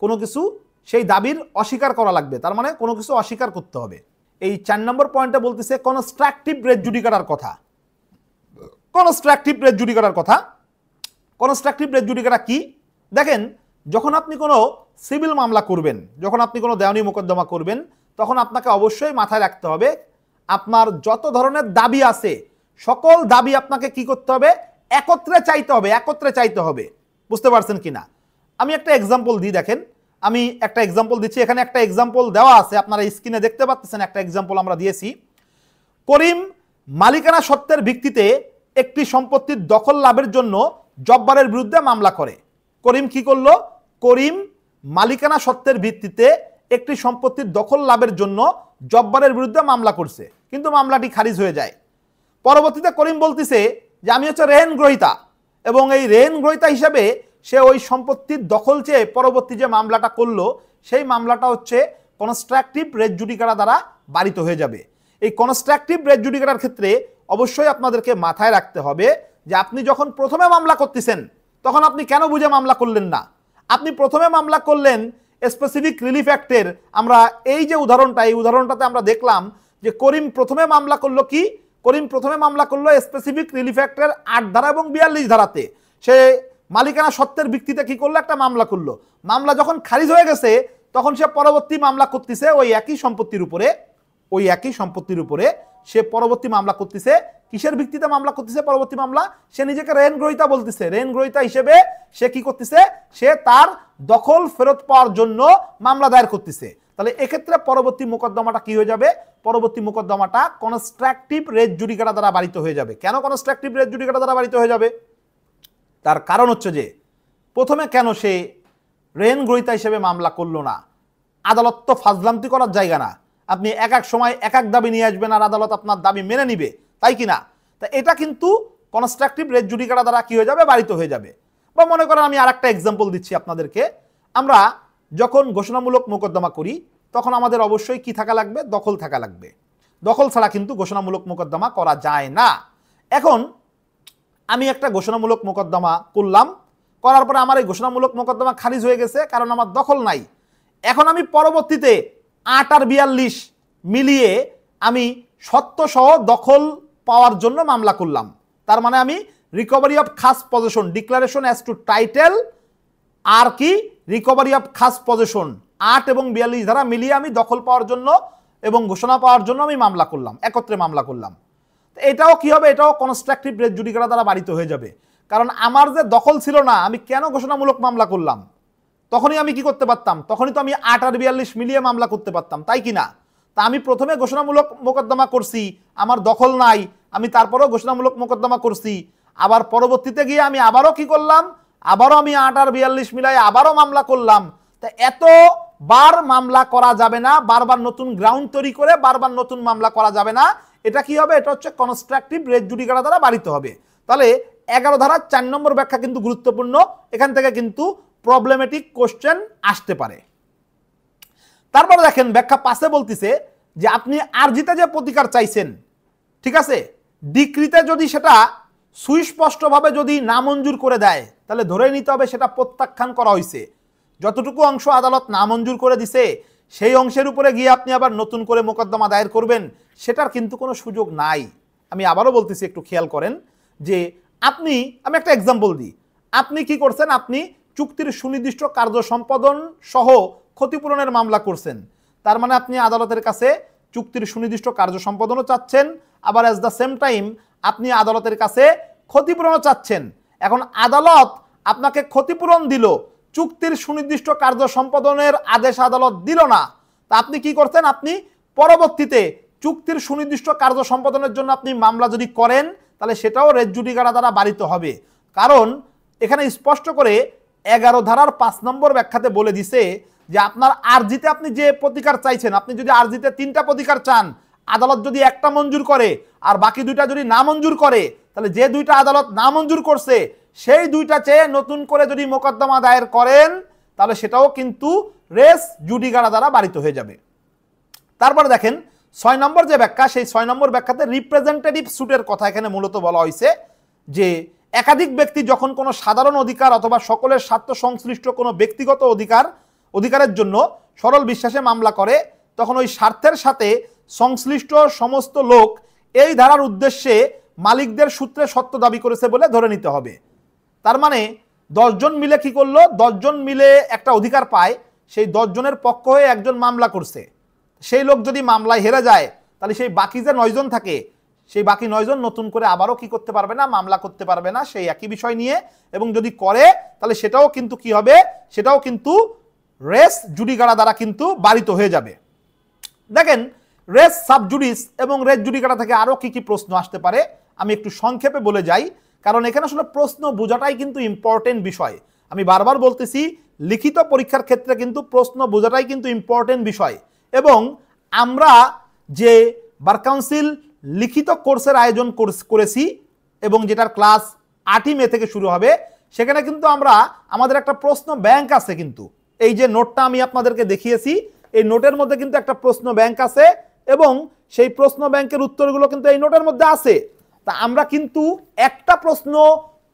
কোনো কিছু সেই দাবির অস্বীকার করা লাগবে, তার মানে কোনো কিছু অস্বীকার করতে হবে। এই 4 নম্বর পয়েন্টে বলতেছে কনস্ট্রাকটিভ রেস জুডিকাটার কথা। কনস্ট্রাকটিভ রেস জুডিকাটার কথা, কনস্ট্রাকটিভ রেস জুডিকাটা কি? দেখেন, যখন আপনি কোনো সিভিল মামলা করবেন, যখন আপনি কোনো দেওয়ানি মোকদ্দমা করবেন, তখন আপনাকে অবশ্যই মাথায় রাখতে হবে আপনার যত ধরনের দাবি আছে সকল দাবি আপনাকে কি করতে হবে, একত্রে চাইতে হবে। বুঝতে পারছেন কিনা? আমি একটা এক্সাম্পল দিই। দেখেন, আমি একটা এক্সাম্পল দিচ্ছি, এখানে একটা এক্সাম্পল দেওয়া আছে, আপনারা স্ক্রিনে দেখতে পাচ্ছেন একটা এক্সাম্পল আমরা দিয়েছি। করিম মালিকানা সত্ত্বের ভিত্তিতে একটি সম্পত্তির দখল লাভের জন্য জব্বারের বিরুদ্ধে মামলা করে। করিম কি করলো? করিম মালিকানা সত্ত্বের ভিত্তিতে একটি সম্পত্তির দখল লাভের জন্য জব্বারের বিরুদ্ধে মামলা করছে, কিন্তু মামলাটি খারিজ হয়ে যায়। পরবর্তীতে করিম বলতেছে যে আমি হচ্ছে রেহেন গ্রহীতা, এবং এই রেহেন গ্রহীতা হিসেবে সে ওই সম্পত্তির দখল চেয়ে পরবর্তী যে মামলাটা করলো, সেই মামলাটা হচ্ছে কনস্ট্রাকটিভ রেস জুডিকাটা দ্বারা বারিত হয়ে যাবে। এই কনস্ট্রাকটিভ রেস জুডিকাটার ক্ষেত্রে অবশ্যই আপনাদেরকে মাথায় রাখতে হবে যে আপনি যখন প্রথমে মামলা করতেছেন তখন আপনি কেন বুঝে মামলা করলেন না। আপনি প্রথমে মামলা করলেন স্পেসিফিক রিলিফ অ্যাক্টের, আমরা এই যে উদাহরণটা, এই উদাহরণটাতে আমরা দেখলাম যে করিম প্রথমে মামলা করলো কি, করিম প্রথমে মামলা করলো স্পেসিফিক রিলিফ অ্যাক্টের 8 ধারা এবং 42 ধারাতে। সে মালিকানা সত্ত্বের ভিত্তিতে কি করলো, একটা মামলা করলো। মামলা যখন খারিজ হয়ে গেছে তখন সে পরবর্তী মামলা করতেছে ওই একই সম্পত্তির উপরে সে পরবর্তী মামলা করতেছে। কিসের ভিত্তিতে মামলা করতেছে পরবর্তী মামলা? সে নিজেকে রেহেন গ্রহীতা বলতেছে। রেহেন গ্রহীতা হিসেবে সে কি করতেছে, সে তার দখল ফেরত পাওয়ার জন্য মামলা দায়ের করতেছে। তাহলে এক্ষেত্রে পরবর্তী মোকদ্দমাটা কি হয়ে যাবে, পরবর্তী মোকদ্দমাটা কনস্ট্রাকটিভ রেস জুডিকাটা দ্বারা বারিত হয়ে যাবে। কেন কনস্ট্রাকটিভ রেস জুডিকাটা দ্বারা বারিত হয়ে যাবে? তার কারণ হচ্ছে যে প্রথমে কেন সে রেহেন গ্রহীতা হিসেবে মামলা করলো না? আদালত তো ফাজলামতি করার জায়গা না, আপনি এক এক সময় এক এক দাবি নিয়ে আসবেন আর আদালত আপনার দাবি মেনে নিবে, তাই কি না? তা এটা কিন্তু কনস্ট্রাকটিভ রেস জুডিকাটা দ্বারা কি হয়ে যাবে, বারিত হয়ে যাবে। বা মনে করেন আমি আর একটা এক্সাম্পল দিচ্ছি আপনাদেরকে, আমরা যখন ঘোষণামূলক মোকদ্দমা করি তখন আমাদের অবশ্যই কি থাকা লাগবে, দখল থাকা লাগবে। দখল ছাড়া কিন্তু ঘোষণামূলক মোকদ্দমা করা যায় না। এখন আমি একটা ঘোষণামূলক মোকদ্দমা করলাম, করার পরে আমার এই ঘোষণামূলক মোকদ্দমা খারিজ হয়ে গেছে, কারণ আমার দখল নাই। এখন আমি পরবর্তীতে ৮ আর ৪২ মিলিয়ে আমি সত্ত্বসহ দখল পাওয়ার জন্য মামলা করলাম। তার মানে আমি রিকভারি অফ খাস possession, declaration as to title আর কি রিকভারি অফ খাস পজেশন ৮ এবং ৪২ ধারা মিলিয়ে আমি দখল পাওয়ার জন্য এবং ঘোষণা পাওয়ার জন্য আমি মামলা করলাম, একত্রে মামলা করলাম। এটাও কি হবে, এটাও কনস্ট্রাকটিভ রেস জুডিকাটা দ্বারা বাড়িত হয়ে যাবে। কারণ আমার যে দখল ছিল না, আমি কেন ঘোষণামূলক মামলা করলাম, তখনই আমি কি করতে পারতাম, তখনই তো আমি ৮ আর ৪২ মিলিয়ে মামলা করতে পারতাম, তাই কি না? তা আমি প্রথমে ঘোষণামূলক মোকদ্দমা করছি, আমার দখল নাই, আমি তারপরেও ঘোষণামূলক মোকদ্দমা করছি। আবার পরবর্তীতে গিয়ে আমি আবারও কি করলাম, আবারও আমি ৮ আর ৪২ মিলাই আবারও মামলা করলাম। তা এত বার মামলা করা যাবে না, বারবার নতুন গ্রাউন্ড তৈরি করে বারবার নতুন মামলা করা যাবে না। এটা কি হবে, এটা হচ্ছে কনস্ট্রাকটিভ রেস জুডিকাটা দ্বারা বাড়িতে হবে। তাহলে 11 ধারা 4 নম্বর ব্যাখ্যা কিন্তু গুরুত্বপূর্ণ, এখান থেকে কিন্তু প্রবলেমেটিক কোশ্চেন আসতে পারে। তারপরে দেখেন ব্যাখ্যা 5-এ বলতেছে যে আপনি আরজিতে যে প্রতিকার চাইছেন, ঠিক আছে, ডিক্রিতে যদি সেটা সুস্পষ্টভাবে যদি নামঞ্জুর করে দেয়, তাহলে ধরে নিতে হবে সেটা প্রত্যাখ্যান করা হয়েছে। যতটুকু অংশ আদালত নামঞ্জুর করে দিছে, সেই অংশের উপরে গিয়ে আপনি আবার নতুন করে মোকদ্দমা দায়ের করবেন, সেটার কিন্তু কোনো সুযোগ নাই। আমি আবারও বলতেছি, একটু খেয়াল করেন যে আমি একটা এক্সাম্পল দিই। আপনি কি করছেন, আপনি চুক্তির সুনির্দিষ্ট কার্য সম্পাদন সহ ক্ষতিপূরণের মামলা করছেন। তার মানে আপনি আদালতের কাছে চুক্তির সুনির্দিষ্ট কার্য সম্পাদনও চাচ্ছেন, আবার অ্যাট দ্য সেম টাইম আপনি আদালতের কাছে ক্ষতিপূরণও চাচ্ছেন। এখন আদালত আপনাকে ক্ষতিপূরণ দিল, চুক্তির সুনির্দিষ্ট কার্য সম্পাদনের আদেশ আদালত দিল না। তা আপনি কি করছেন, আপনি পরবর্তীতে চুক্তির সুনির্দিষ্ট কার্য সম্পাদনের জন্য আপনি মামলা যদি করেন, তাহলে সেটাও রেস জুডিকাটা দ্বারা বাড়িত হবে। কারণ এখানে স্পষ্ট করে 11 ধারার 5 নম্বর ব্যাখ্যাতে বলে দিছে যে আপনার আরজিতে আপনি যে প্রতিকার চাইছেন, আপনি যদি আরজিতে 3টা প্রতিকার চান, আদালত যদি একটা মঞ্জুর করে আর বাকি 2টা যদি না মঞ্জুর করে, তাহলে যে 2টা আদালত না মঞ্জুর করছে সেই 2টা চেয়ে নতুন করে যদি মোকদ্দমা দায়ের করেন, তাহলে সেটাও কিন্তু রেস জুডিকাটা দ্বারা বাড়িত হয়ে যাবে। তারপরে দেখেন 6 নম্বর যে ব্যাখ্যা, সেই 6 নম্বর ব্যাখ্যাতে রিপ্রেজেন্টেটিভ সুটের কথা এখানে মূলত বলা হয়েছে যে একাধিক ব্যক্তি যখন কোনো সাধারণ অধিকার অথবা সকলের স্বার্থ সংশ্লিষ্ট কোনো ব্যক্তিগত অধিকারের জন্য সরল বিশ্বাসে মামলা করে, তখন ওই স্বার্থের সাথে সংশ্লিষ্ট সমস্ত লোক এই ধারার উদ্দেশ্যে মালিকদের সূত্রে সত্য দাবি করেছে বলে ধরে নিতে হবে। তার মানে 10 জন মিলে কি করলো, 10 জন মিলে একটা অধিকার পায়, সেই 10 জনের পক্ষ হয়ে একজন মামলা করছে, সেই লোক যদি মামলায় হেরে যায়, তাহলে সেই বাকি যে 9 জন থাকে, সেই বাকি 9 জন নতুন করে আবারও কি করতে পারবে না, মামলা করতে পারবে না সেই একই বিষয় নিয়ে। এবং যদি করে, তাহলে সেটাও কিন্তু কি হবে, সেটাও কিন্তু রেস জুডিকাটা দ্বারা কিন্তু বাড়িত হয়ে যাবে। দেখেন রেস সাবজুডিস এবং রেস জুডিকাটা থেকে আরো কি কি প্রশ্ন আসতে পারে আমি একটু সংক্ষেপে বলে যাই, কারণ এখানে আসলে প্রশ্ন বোঝাটাই কিন্তু ইম্পর্টেন্ট বিষয়। আমি বারবার বলতেছি, লিখিত পরীক্ষার ক্ষেত্রে কিন্তু প্রশ্ন বোঝাটাই কিন্তু ইম্পর্টেন্ট বিষয়। এবং আমরা যে বার কাউন্সিল লিখিত কোর্সের আয়োজন করেছি এবং যেটার ক্লাস 8ই মে থেকে শুরু হবে, সেখানে কিন্তু আমরা আমাদের একটা প্রশ্ন ব্যাংক আছে। কিন্তু এই যে নোটটা আমি আপনাদেরকে দেখিয়েছি, এই নোটের মধ্যে কিন্তু একটা প্রশ্ন ব্যাংক আছে এবং সেই প্রশ্ন ব্যাংকের উত্তরগুলো কিন্তু এই নোটের মধ্যে আছে। তা আমরা কিন্তু একটা প্রশ্ন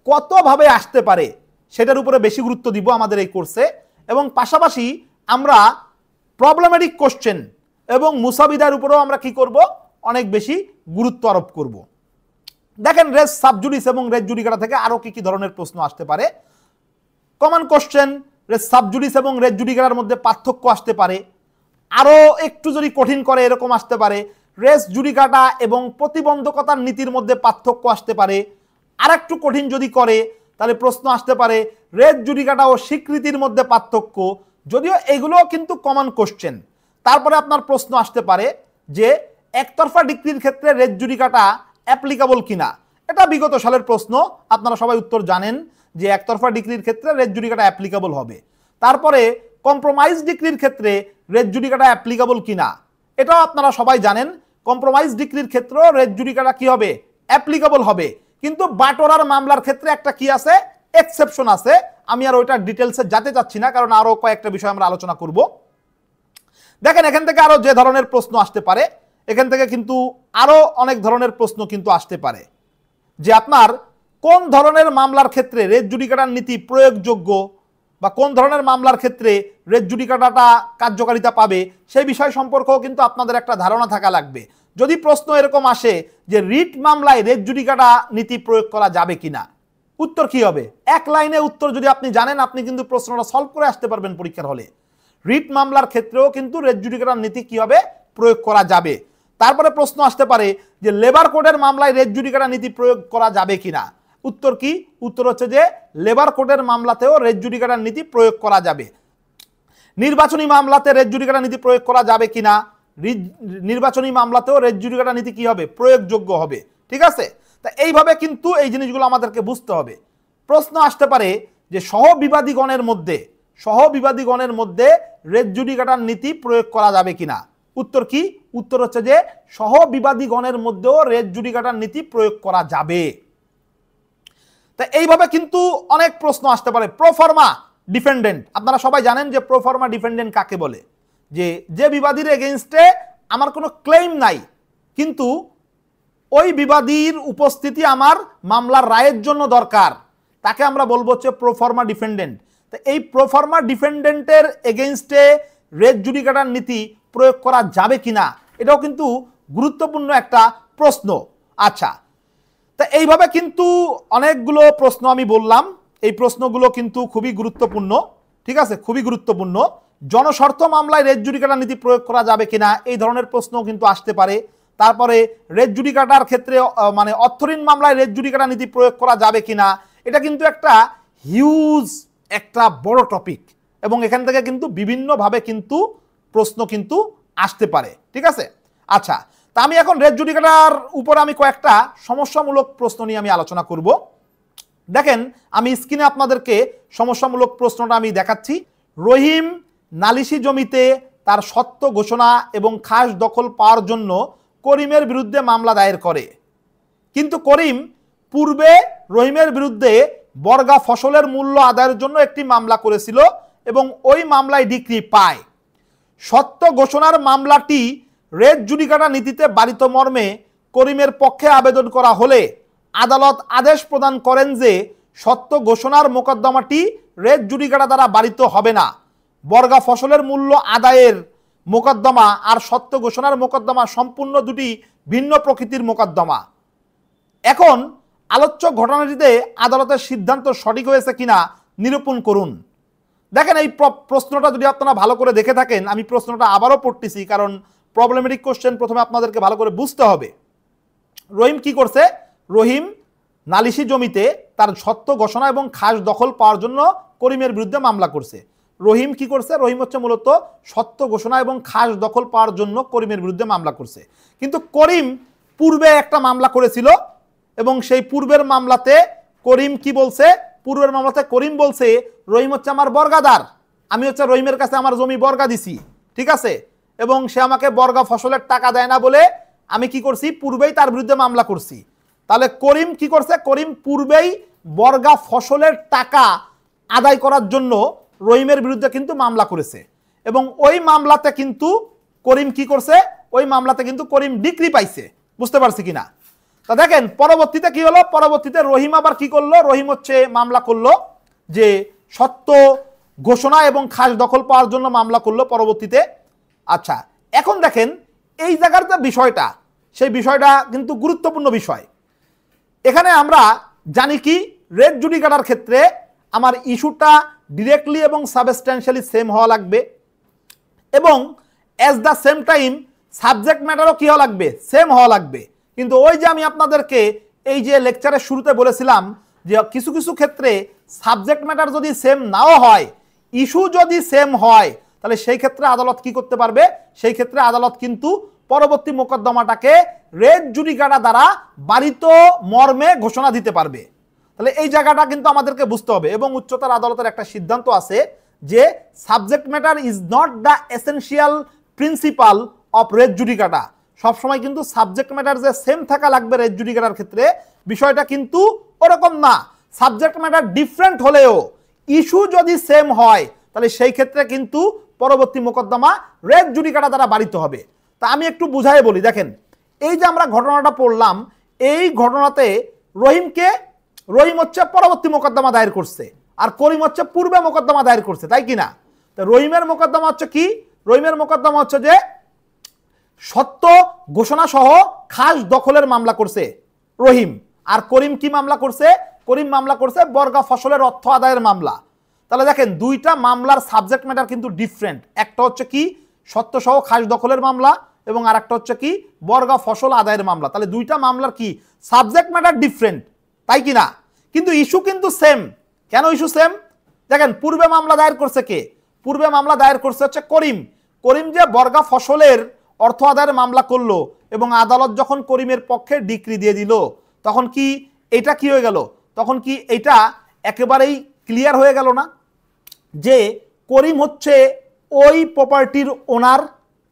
কতভাবে আসতে পারে সেটার উপরে বেশি গুরুত্ব দিব আমাদের এই কোর্সে, এবং পাশাপাশি আমরা প্রবলেমেটিক কোশ্চেন এবং মুসাবিদার উপরেও আমরা কি করব, অনেক বেশি গুরুত্ব আরোপ করব। দেখেন রেস সাবজুডিস এবং রেস জুডিকাটা থেকে আরো কি কি ধরনের প্রশ্ন আসতে পারে। কমন কোশ্চেন, রেস সাবজুডিস এবং রেস জুডিকাটার মধ্যে পার্থক্য আসতে পারে। আরো একটু যদি কঠিন করে এরকম আসতে পারে, রেস জুডিকাটা এবং প্রতিবন্ধকতার নীতির মধ্যে পার্থক্য আসতে পারে। আর একটু কঠিন যদি করে, তাহলে প্রশ্ন আসতে পারে রেস জুডিকাটা ও স্বীকৃতির মধ্যে পার্থক্য, যদিও এগুলো কিন্তু কমন কোশ্চেন। তারপরে আপনার প্রশ্ন আসতে পারে যে একতরফা ডিক্রির ক্ষেত্রে রেস জুডিকাটা অ্যাপ্লিকেবল কিনা। এটা বিগত সালের প্রশ্ন, আপনারা সবাই উত্তর জানেন যে একতরফা ডিক্রির ক্ষেত্রে রেস জুডিকাটা অ্যাপ্লিকেবল হবে। তারপরে কম্প্রোমাইজ ডিক্রির ক্ষেত্রে রেস জুডিকাটা অ্যাপ্লিকেবল কিনা, এটাও আপনারা সবাই জানেন। কম্প্রোমাইজ ডিক্রির ক্ষেত্রেও রেস জুডিকাটা কি হবে, অ্যাপ্লিকেবল হবে। কিন্তু বাটোয়ারার মামলার ক্ষেত্রে একটা কি আছে, এক্সেপশন আছে। আমি আর ওইটা ডিটেলসে যেতে চাচ্ছি না, কারণ আরো কয়েকটা বিষয় আমরা আলোচনা করব। দেখেন এখান থেকে আরো যে ধরনের প্রশ্ন আসতে পারে, এখান থেকে কিন্তু আরো অনেক ধরনের প্রশ্ন কিন্তু আসতে পারে যে আপনার কোন ধরনের মামলার ক্ষেত্রে রেজ জুডিকাটার নীতি প্রয়োগযোগ্য বা কোন ধরনের মামলার ক্ষেত্রে রেজ জুডিকাটাটা কার্যকারিতা পাবে সেই বিষয় সম্পর্কেও কিন্তু আপনাদের একটা ধারণা থাকা লাগবে। যদি প্রশ্ন এরকম আসে যে রিট মামলায় রেজ জুডিকাটা নীতি প্রয়োগ করা যাবে কিনা, উত্তর কি হবে? এক লাইনে উত্তর যদি আপনি জানেন, আপনি কিন্তু প্রশ্নটা সলভ করে আসতে পারবেন পরীক্ষার হলে। রিট মামলার ক্ষেত্রেও কিন্তু রেজ জুডিকাটার নীতি কি হবে? প্রয়োগ করা যাবে। তারপরে প্রশ্ন আসতে পারে যে লেবার কোডের মামলায় রেজ জুডিকাটার নীতি প্রয়োগ করা যাবে কিনা। উত্তর কি? উত্তর হচ্ছে যে লেবার কোডের মামলাতেও রেজ জুডিকাটার নীতি প্রয়োগ করা যাবে। নির্বাচনী মামলাতে রেজ জুডিকাটার নীতি প্রয়োগ করা যাবে কিনা? নির্বাচনী মামলাতেও রেজ জুডিকাটার নীতি কি হবে? প্রয়োগযোগ্য হবে। ঠিক আছে, তা এইভাবে কিন্তু এই জিনিসগুলো আমাদেরকে বুঝতে হবে। প্রশ্ন আসতে পারে যে সহবিবাদীগণের মধ্যে রেজ জুডিকাটার নীতি প্রয়োগ করা যাবে কিনা। উত্তর কি? উত্তর হচ্ছে যে সহবিবাদীগণের মধ্যেও রেজ জুডিকাটার নীতি প্রয়োগ করা যাবে। তা এইভাবে কিন্তু অনেক প্রশ্ন আসতে পারে। প্রোফর্মা ডিফেন্ডেন্ট, আপনারা সবাই জানেন যে প্রোফর্মা ডিফেন্ডেন্ট কাকে বলে। যে বিবাদীর এগেইনস্টে আমার কোনো ক্লেম নাই, কিন্তু ওই বিবাদীর উপস্থিতি আমার মামলার রায়ের জন্য দরকার, তাকে আমরা বলবো হচ্ছে প্রোফর্মা ডিফেন্ডেন্ট। তো এই প্রোফর্মা ডিফেন্ডেন্টের এগেইনস্টে রেজ জুডিকাটার নীতি প্রয়োগ করা যাবে কিনা, এটাও কিন্তু গুরুত্বপূর্ণ একটা প্রশ্ন। আচ্ছা, তা এইভাবে কিন্তু অনেকগুলো প্রশ্ন আমি বললাম, এই প্রশ্নগুলো কিন্তু খুবই গুরুত্বপূর্ণ। ঠিক আছে, খুবই গুরুত্বপূর্ণ। জনস্বার্থ মামলায় রেজ জুডিকাটার নীতি প্রয়োগ করা যাবে কিনা, এই ধরনের প্রশ্নও কিন্তু আসতে পারে। তারপরে রেজ জুডিকাটার ক্ষেত্রে মানে অর্থঋণ মামলায় রেজ জুডিকাটার নীতি প্রয়োগ করা যাবে কিনা, এটা কিন্তু একটা হিউজ একটা বড় টপিক, এবং এখান থেকে কিন্তু বিভিন্নভাবে কিন্তু প্রশ্ন কিন্তু আসতে পারে। ঠিক আছে, আচ্ছা, তা আমি এখন রেজ জুডিকাটার উপর আমি কয়েকটা সমস্যামূলক প্রশ্ন নিয়ে আমি আলোচনা করব। দেখেন, আমি স্ক্রিনে আপনাদেরকে সমস্যামূলক প্রশ্নটা আমি দেখাচ্ছি। রহিম নালিশি জমিতে তার সত্ত্ব ঘোষণা এবং খাস দখল পাওয়ার জন্য করিমের বিরুদ্ধে মামলা দায়ের করে, কিন্তু করিম পূর্বে রহিমের বিরুদ্ধে বর্গা ফসলের মূল্য আদায়ের জন্য একটি মামলা করেছিল এবং ওই মামলায় ডিক্রি পায়। সত্ত্ব ঘোষণার মামলাটি রেজ জুডিকাটা নীতিতে বারিত মর্মে করিমের পক্ষে আবেদন করা হলে আদালত আদেশ প্রদান করেন যে সত্ত্ব ঘোষণার মোকদ্দমাটি রেজ জুডিকাটা দ্বারা বারিত হবে না। বর্গা ফসলের মূল্য আদায়ের মোকদ্দমা আর সত্ত্ব ঘোষণার মোকদ্দমা সম্পূর্ণ দুটি ভিন্ন প্রকৃতির মোকদ্দমা। এখন আলোচ্য ঘটনাটিতে আদালতের সিদ্ধান্ত সঠিক হয়েছে কিনা নিরূপণ করুন। দেখেন, এই প্রশ্নটা যদি আপনারা ভালো করে দেখে থাকেন, আমি প্রশ্নটা আবারও পড়তেছি কারণ প্রবলেমেটিক কোশ্চেন, প্রথমে আপনাদেরকে ভালো করে বুঝতে হবে। রহিম কি করছে? রহিম নালিশি জমিতে তার সত্ত্ব ঘোষণা এবং খাস দখল পাওয়ার জন্য করিমের বিরুদ্ধে মামলা করছে। রহিম কি করছে? রহিম হচ্ছে মূলত সত্ত্ব ঘোষণা এবং খাস দখল পাওয়ার জন্য করিমের বিরুদ্ধে মামলা করছে, কিন্তু করিম পূর্বে একটা মামলা করেছিল এবং সেই পূর্বের মামলাতে করিম কি বলছে? পূর্বের মামলাতে করিম বলছে রহিম হচ্ছে আমার বর্গাদার, আমি হচ্ছে রহিমের কাছে আমার জমি বর্গা দিছি। ঠিক আছে, এবং সে আমাকে বর্গা ফসলের টাকা দেয় না বলে আমি কি করছি? পূর্বেই তার বিরুদ্ধে মামলা করছি। তাহলে করিম কি করছে? করিম পূর্বেই বর্গা ফসলের টাকা আদায় করার জন্য রহিমের বিরুদ্ধে কিন্তু মামলা করেছে, এবং ওই মামলাতে কিন্তু করিম কি করছে? ওই মামলাতে কিন্তু করিম ডিক্রি পাইছে। বুঝতে পারছি কিনা? তা দেখেন, পরবর্তীতে কি হলো? পরবর্তীতে রহিম আবার কি করলো? রহিম হচ্ছে মামলা করলো যে সত্ত্ব ঘোষণা এবং খাস দখল পাওয়ার জন্য মামলা করলো পরবর্তীতে। আচ্ছা, এখন দেখেন এই জায়গার যে বিষয়টা, সেই বিষয়টা কিন্তু গুরুত্বপূর্ণ বিষয়। এখানে আমরা জানি কি, রেজ জুডিকাটার ক্ষেত্রে আমার ইস্যুটা ডিরেক্টলি এবং সাবস্ট্যান্সিয়ালি সেম হওয়া লাগবে, এবং at the same time subject ম্যাটারও কি হওয়া লাগবে? সেম হওয়া লাগবে। কিন্তু ওই যে আমি আপনাদেরকে এই যে লেকচারের শুরুতে বলেছিলাম যে কিছু কিছু ক্ষেত্রে সাবজেক্ট ম্যাটার যদি সেম নাও হয়, ইস্যু যদি সেম হয়, তাহলে সেই ক্ষেত্রে আদালত কি করতে পারবে? সেই ক্ষেত্রে আদালত কিন্তু পরবর্তী মোকদ্দমাটাকে রেজ জুডিকাটা দ্বারা বারিত মর্মে ঘোষণা দিতে পারবে। তাহলে এই জায়গাটা কিন্তু আমাদেরকে বুঝতে হবে। এবং উচ্চতর আদালতের একটা সিদ্ধান্ত আছে যে subject matter is not the essential principal of res judicata. সবসময় কিন্তু সাবজেক্ট ম্যাটার যে সেম থাকা লাগবে রেজ জুডিকাটার ক্ষেত্রে, বিষয়টা কিন্তু ওরকম না। সাবজেক্ট ম্যাটার ডিফারেন্ট হলেও ইস্যু যদি সেম হয়, তাহলে সেই ক্ষেত্রে কিন্তু পরবর্তী মোকদ্দমা রেজ জুডিকাটা দ্বারা বারিত হবে। তা আমি একটু বুঝাই বলি। দেখেন, এই যে আমরা ঘটনাটা পড়লাম, এই ঘটনাতে রহিমকে রহিম হচ্ছে পরবর্তী মোকদ্দমা দায়ের করছে আর করিম হচ্ছে পূর্বে মোকদ্দমা দায়ের করছে, তাই কিনা? তো রহিমের মোকদ্দমা হচ্ছে কি? রহিমের মোকদ্দমা হচ্ছে যে সত্য ঘোষণা সহ খাস দখলের মামলা করছে রহিম। আর করিম কি মামলা করছে? করিম মামলা করছে বর্গা ফসলের অর্থ আদায়ের মামলা। তাহলে দেখেন দুইটা মামলার সাবজেক্ট ম্যাটার কিন্তু ডিফারেন্ট। একটা হচ্ছে কি সত্য সহ খাস দখলের মামলা এবং আরেকটা হচ্ছে কি বর্গা ফসল আদায়ের মামলা। তাহলে দুইটা মামলার কি সাবজেক্ট ম্যাটার ডিফারেন্ট, তাই কিনা? কিন্তু ইস্যু কিন্তু সেম। কেন ইস্যু সেম? দেখেন পূর্বে মামলা দায়ের করছে কে? পূর্বে মামলা দায়ের করছে হচ্ছে করিম। করিম যে বর্গা ফসলের অর্থ আদায়ের মামলা করলো এবং আদালত যখন করিমের পক্ষে ডিক্রি দিয়ে দিল তখন কি এটা কি হয়ে গেল? তখন কি এটা একেবারেই ক্লিয়ার হয়ে গেল না যে করিম হচ্ছে ওই প্রপার্টির ওনার?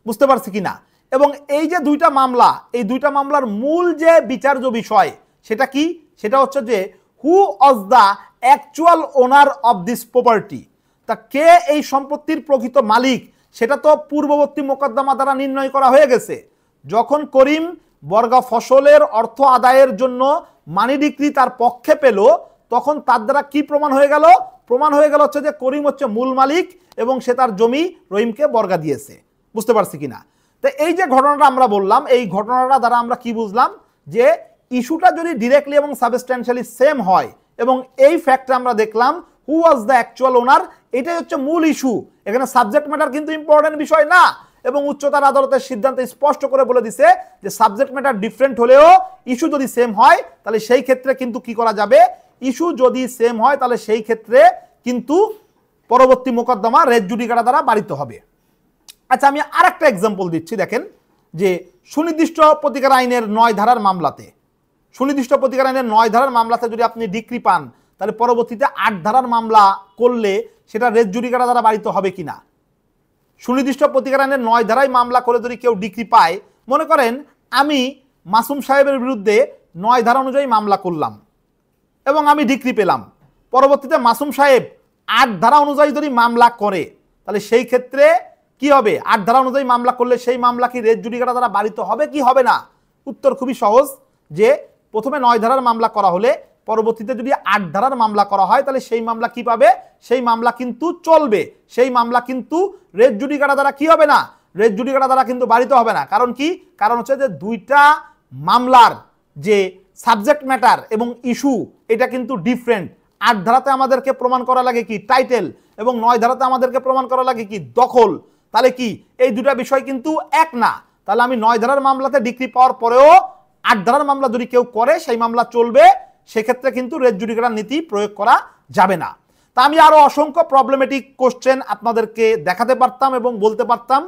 বুঝতে পারছি কিনা? এবং এই যে দুইটা মামলা, এই দুইটা মামলার মূল যে বিচার্য বিষয় সেটা কি? সেটা হচ্ছে যে who was the actual owner of this property. তা কে এই সম্পত্তির প্রকৃত মালিক সেটা তো পূর্ববর্তী মোকদ্দমা দ্বারা নির্ণয় করা হয়ে গেছে। যখন করিম বর্গা ফসলের অর্থ আদায়ের জন্য মানি ডিক্রি তার পক্ষে পেল তখন তার দ্বারা কি প্রমাণ হয়ে গেল? প্রমাণ হয়ে গেল হচ্ছে যে করিম হচ্ছে মূল মালিক এবং সে তার জমি রহিমকে বর্গা দিয়েছে। বুঝতে পারছি কিনা? তো এই যে ঘটনাটা আমরা বললাম, এই ঘটনাটা দ্বারা আমরা কি বুঝলাম? যে ইস্যুটা যদি ডিরেক্টলি এবং সাবস্ট্যান্সিয়ালি সেম হয় এবং এই ফ্যাক্টে আমরা দেখলাম হু ওয়াজ দ্য অ্যাকচুয়াল ওনার, এটাই হচ্ছে মূল ইস্যু। এখানে সাবজেক্ট ম্যাটার কিন্তু ইম্পর্টেন্ট বিষয় না। এবং উচ্চতর আদালতের সিদ্ধান্ত স্পষ্ট করে বলে দিছে যে সাবজেক্ট ম্যাটার ডিফারেন্ট হলেও ইস্যু যদি সেম হয় তাহলে সেই ক্ষেত্রে কিন্তু কি করা যাবে? ইস্যু যদি সেম হয় তাহলে সেই ক্ষেত্রে কিন্তু পরবর্তী মোকদ্দমা রেজ জুডিকাটা দ্বারা বাড়িতে হবে। আচ্ছা আমি আরেকটা এক্সাম্পল দিচ্ছি। দেখেন যে সুনির্দিষ্ট প্রতিকার আইনের 9 ধারার মামলাতে, সুনির্দিষ্ট প্রতিকার আইনের 9 ধারার মামলাতে যদি আপনি ডিক্রি পান তাহলে পরবর্তীতে 8 ধারার মামলা করলে সেটা রেজ জুডিকাটা দ্বারা বাড়িতে হবে কিনা? সুনির্দিষ্ট প্রতিকার আইনের 9 ধারায় মামলা করে যদি কেউ ডিক্রি পায়, মনে করেন আমি মাসুম সাহেবের বিরুদ্ধে 9 ধারা অনুযায়ী মামলা করলাম এবং আমি ডিক্রি পেলাম, পরবর্তীতে মাসুম সাহেব 8 ধারা অনুযায়ী যদি মামলা করে তাহলে সেই ক্ষেত্রে কি হবে? 8 ধারা অনুযায়ী মামলা করলে সেই মামলা কি রেজ জুডিকাটা দ্বারা বাড়িতে হবে কি হবে না? উত্তর খুবই সহজ, যে প্রথমে 9 ধারার মামলা করা হলে পরবর্তীতে যদি 8 ধারার মামলা করা হয় তাহলে সেই মামলা কি পাবে? সেই মামলা কিন্তু চলবে, সেই মামলা কিন্তু রেজ জুডিকাটা দ্বারা কি হবে না? রেজ জুডিকাটা দ্বারা কিন্তু বাড়িতে হবে না। কারণ কি? কারণ হচ্ছে যে দুইটা মামলার যে সাবজেক্ট ম্যাটার এবং ইস্যু এটা কিন্তু ডিফারেন্ট। 8 ধারাতে আমাদেরকে প্রমাণ করা লাগে কি? টাইটেল, এবং 9 ধারাতে আমাদেরকে প্রমাণ করা লাগে কি? দখল। তাহলে কি এই দুটা বিষয় কিন্তু এক না? তাহলে আমি 9 ধারার মামলাতে ডিক্রি পাওয়ার পরেও 8 ধারার মামলা যদি কেউ করে সেই মামলা চলবে, সেক্ষেত্রে কিন্তু রেজ জুডিকাটার নীতি প্রয়োগ করা যাবে না। তা আমি আরো অসংখ্য প্রবলেমেটিক কোশ্চেন আপনাদেরকে দেখাতে পারতাম এবং বলতে পারতাম।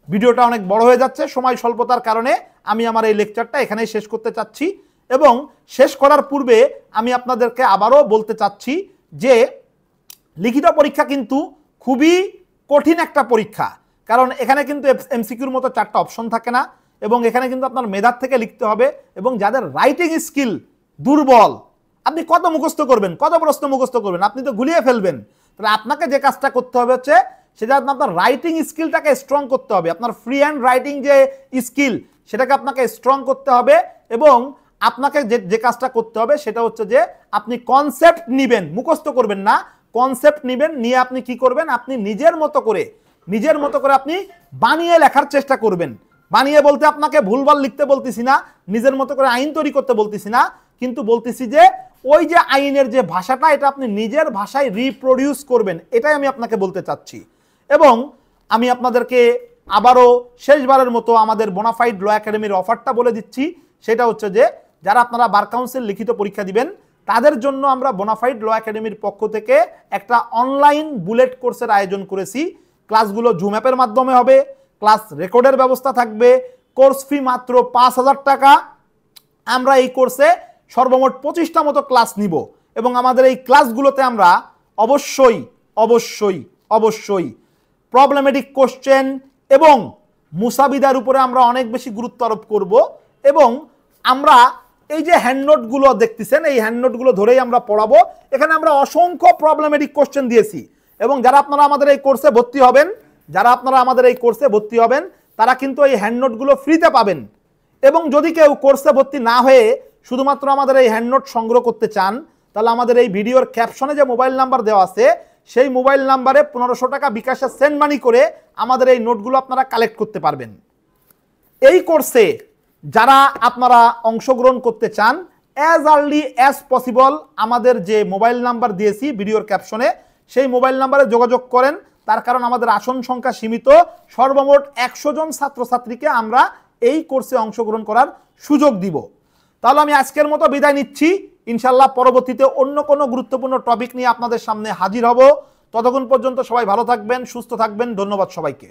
ভিডিওটা অনেক বড় হয়ে যাচ্ছে, সময় স্বল্পতার কারণে আমি আমার এই লেকচারটা এখানেই শেষ করতে চাচ্ছি। এবং শেষ করার পূর্বে আমি আপনাদেরকে আবারও বলতে চাচ্ছি যে লিখিত পরীক্ষা কিন্তু খুবই কঠিন একটা পরীক্ষা। কারণ এখানে কিন্তু এমসিকিউর মতো 4টা অপশন থাকে না এবং এখানে কিন্তু আপনার মেধার থেকে লিখতে হবে। এবং যাদের রাইটিং স্কিল দুর্বল, আপনি কত মুখস্থ করবেন, কত প্রশ্ন মুখস্থ করবেন? আপনি তো গুলিয়ে ফেলবেন। তাহলে আপনাকে যে কাজটা করতে হবে হচ্ছে সেটা আপনার রাইটিং স্কিলটাকে স্ট্রং করতে হবে। আপনার ফ্রি হ্যান্ড রাইটিং যে স্কিল সেটাকে আপনাকে স্ট্রং করতে হবে। এবং আপনাকে যে কাজটা করতে হবে সেটা হচ্ছে যে আপনি কনসেপ্ট নিবেন, মুখস্থ করবেন না, কনসেপ্ট নিবেন, নিয়ে আপনি কি করবেন? আপনি নিজের মতো করে আপনি বানিয়ে লেখার চেষ্টা করবেন। বানিয়ে বলতে আপনাকে ভুলভাল লিখতে বলতেছি না, নিজের মতো করে আইন তৈরি করতে বলতেছি না, কিন্তু বলতেছি যে ওই যে আইনের যে ভাষাটা এটা আপনি নিজের ভাষায় রিপ্রোডিউস করবেন, এটাই আমি আপনাকে বলতে চাচ্ছি। এবং আমি আপনাদেরকে আবারও শেষবারের মতো আমাদের বোনাফাইড ল একাডেমির অফারটা বলে দিচ্ছি। সেটা হচ্ছে যে যারা আপনারা বার কাউন্সিল লিখিত পরীক্ষা দিবেন তাদের জন্য আমরা বোনাফাইড ল একাডেমির পক্ষ থেকে একটা অনলাইন বুলেট কোর্সের আয়োজন করেছি। ক্লাসগুলো জুম অ্যাপের মাধ্যমে হবে, ক্লাস রেকর্ডের ব্যবস্থা থাকবে, কোর্স ফি মাত্র 5,000 টাকা। আমরা এই কোর্সে সর্বমোট 25টা মতো ক্লাস নিব এবং আমাদের এই ক্লাসগুলোতে আমরা অবশ্যই অবশ্যই অবশ্যই প্রবলেমেটিক কোশ্চেন এবং মুসাবিদার উপরে আমরা অনেক বেশি গুরুত্ব আরোপ করব। এবং আমরা এই যে হ্যান্ডনোটগুলো দেখতেছেন এই হ্যান্ডনোটগুলো ধরেই আমরা পড়াবো। এখানে আমরা অসংখ্য প্রবলেমেটিক কোশ্চেন দিয়েছি এবং যারা আপনারা আমাদের এই কোর্সে ভর্তি হবেন তারা কিন্তু এই হ্যান্ডনোটগুলো ফ্রিতে পাবেন। এবং যদি কেউ কোর্সে ভর্তি না হয়ে শুধুমাত্র আমাদের এই হ্যান্ডনোট সংগ্রহ করতে চান তাহলে আমাদের এই ভিডিওর ক্যাপশনে যে মোবাইল নাম্বার দেওয়া আছে সেই মোবাইল নাম্বারে 1500 টাকা বিকাশে সেন্ড মানি করে আমাদের এই নোটগুলো আপনারা কালেক্ট করতে পারবেন। এই কোর্সে যারা আপনারা অংশগ্রহণ করতে চান অ্যাজ আর্লি অ্যাজ পসিবল আমাদের যে মোবাইল নাম্বার দিয়েছি ভিডিওর ক্যাপশনে সেই মোবাইল নাম্বারে যোগাযোগ করেন। তার কারণ আমাদের আসন সংখ্যা সীমিত, সর্বমোট 100 জন ছাত্রছাত্রীকে আমরা এই কোর্সে অংশগ্রহণ করার সুযোগ দিব। তাহলে আমি আজকের মতো বিদায় নিচ্ছি, ইনশাল্লাহ পরবর্তীতে অন্য কোনো গুরুত্বপূর্ণ টপিক নিয়ে আপনাদের সামনে হাজির হব। ততক্ষণ পর্যন্ত সবাই ভালো থাকবেন, সুস্থ থাকবেন। ধন্যবাদ সবাইকে।